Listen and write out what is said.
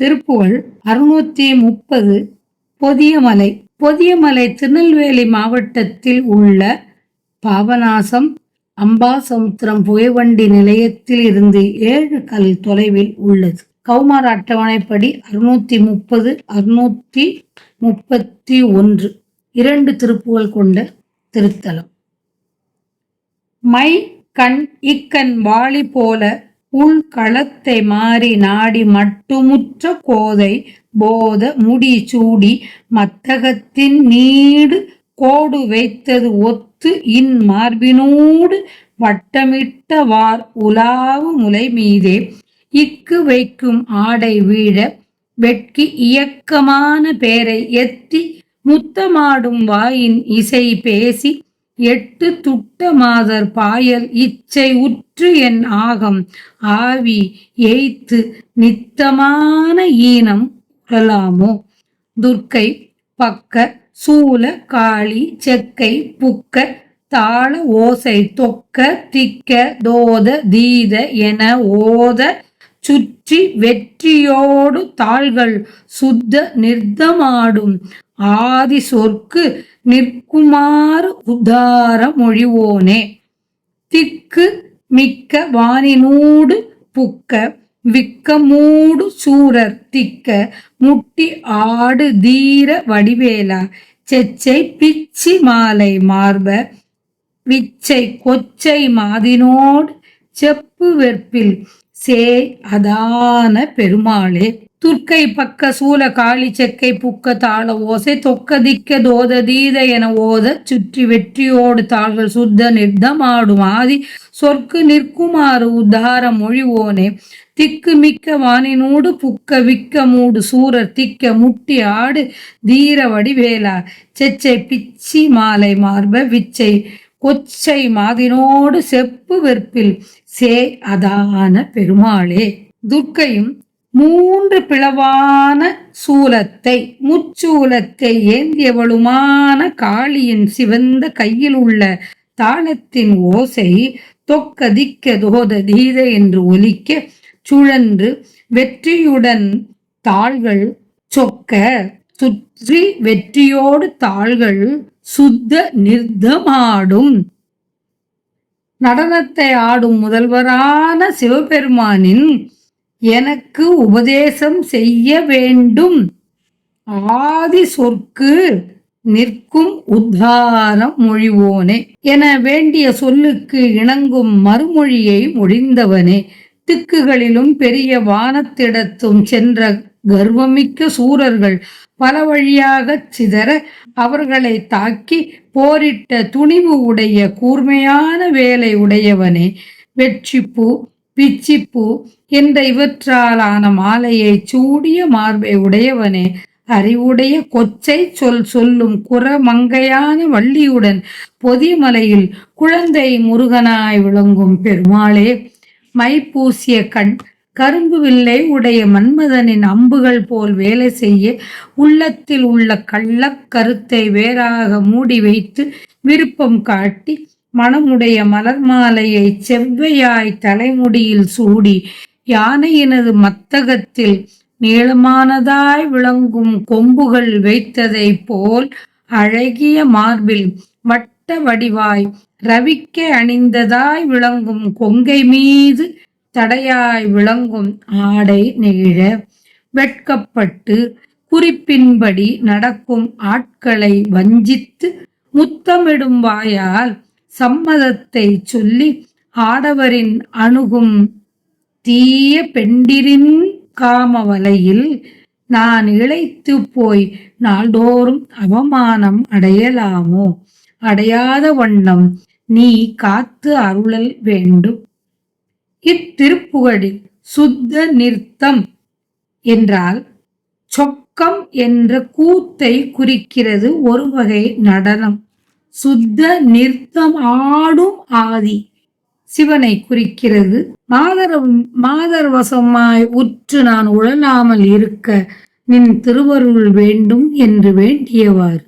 திருப்புகழ் 630. பொதியமலை. பொதியமலை திருநெல்வேலி மாவட்டத்தில் உள்ள பாபநாசம் அம்பாசமுத்திரம் புகைவண்டி நிலையத்தில் இருந்து 7 கல் தொலைவில் உள்ளது. கௌமார அட்டவணைப்படி 630, 631 2 திருப்புகழ் கொண்ட திருத்தலம். மை கண் இக்கண் வாளி போல உள் களத்தை மாறி நாடி மட்டுமுற்ற கோதை போத முடி சூடி மத்தகத்தின் நீடு கோடு வைத்தது ஒத்து இன் மார்பினூடு வட்டமிட்ட வார் உலாவு முலை மீதே இக்கு வைக்கும் ஆடை வீழ வெட்கி இயக்கமான பேரை எத்தி முத்தமாடும் வாயின் இசை பேசி 8 துட்ட மாதர் பாயல் இச்சை உற்று என் ஆகம் ஆவி எய்த்து நித்தமான ஈனம் உறலாமோ. துர்க்கை பக்க சூல காளி செக்கை புக்க தாள ஓசை தொக்க திக்க தோத தீத என ஓத சுற்றி வெற்றியோடு தாள்கள் சுத்த நிர்தமாடும் ஆதி சொற்கு நிற்குமாறு உதார மொழிவோனே. திக்கு மிக்க வானினூடு புக்க விக்க மூடு சூரர் திக்க முட்டி ஆடு தீர வடிவேலா செச்சை பிச்சி மாலை மார்ப விச்சை கொச்சை மாதினோடு செப்பு வெற்பில் சேய் அதான பெருமாளே. துர்க்கை பக்க சூல காளி செக்கை புக்க தாள ஓசை தொக்க திக்க தோத தீத என ஓத சுற்றி வெற்றியோடு தாள்கள் சுத்த நிர்தமாடும் ஆதி சொற்கு நிற்குமாறு உத்தார மொழிவோனே. திக்கு மிக்க வானினூடு புக்க விக்க மூடு சூரர் திக்க முட்டி ஆடு தீர வடிவேலா செச்சை பிச்சி மாலை மார்ப விச்சை கொச்சை மாதினோடு செப்பு வெற்பில் சே அதான பெருமாளே. துர்க்கையும் 3 பிளவான சூலத்தை முச்சூலத்தை ஏந்தியவளுமான காளியின் சிவந்த கையில் உள்ள தாளத்தின் ஓசை தொக்க திக்க தோத தீத என்று ஒலிக்க சுழன்று வெற்றியுடன் தாள்கள் சொக்க சுற்றி வெற்றியோடு தாள்கள் சுத்த நிர்தமாடும். நடனத்தை ஆடும் முதல்வரான சிவபெருமானின் எனக்கு உபதேசம் செய்ய வேண்டும் ஆதி சொற்கு நிற்கும் உத்தாரம் மொழிவோனே என வேண்டிய சொல்லுக்கு இணங்கும் மறுமொழியை மொழிந்தவனே. திக்குகளிலும் பெரிய வானத்திடத்தும் சென்ற கர்வமிக்க சூரர்கள் பல வழியாக சிதற அவர்களை தாக்கி போரிட்ட துணிவு உடைய கூர்மையான வேலை உடையவனே. வெற்றிப்பூ பிச்சிப்பூ என்ற இவற்றாலான மாலையை சூடிய மார்பை உடையவனே. அறிவுடைய கொச்சை சொல்லும் குறமங்கையான வள்ளியுடன் பொதியமலையில் குழந்தை முருகனாய் விளங்கும் பெருமாளே. மை பூசிய கண் கரும்பு வில்லை உடைய மன்மதனின் அம்புகள் போல் வேலை செய்ய உள்ளத்தில் உள்ள கள்ளக் கருத்தை வேறாக மூடி வைத்து விருப்பம் காட்டி மனமுடைய மலர் மாலையை செவ்வையாய் தலைமுடியில் சூடி யானையினது மத்தகத்தில் நீளமானதாய் விளங்கும் கொம்புகள் வைத்ததை போல் அழகிய மார்பில் வட்ட வடிவாய் ரவிக்க அணிந்ததாய் விளங்கும் கொங்கை மீது தடையாய் விளங்கும் ஆடை நெகிழ வெட்கப்பட்டு குறிப்பின்படி நடக்கும் ஆட்களை வஞ்சித்து முத்தமிடும் வாயால் சம்மதத்தை சொல்லி ஆடவரின் அணுகும் தீய பெண்டிரின் காமவலையில் நான் இளைத்து போய் நாள்தோறும் அவமானம் அடையலாமோ. அடையாத வண்ணம் நீ காத்து அருளல் வேண்டும். இத்திருப்புகழில் சுத்த நிறுத்தம் என்றால் சொக்கம் என்ற கூத்தை குறிக்கிறது. ஒரு வகை நடனம். சுத்த நிறுத்தம் ஆடும் ஆதி சிவனை குறிக்கிறது. மாதர் வசமாய் உற்று நான் உழலாமல் இருக்க நின் திருவருள் வேண்டும் என்று வேண்டியவாறு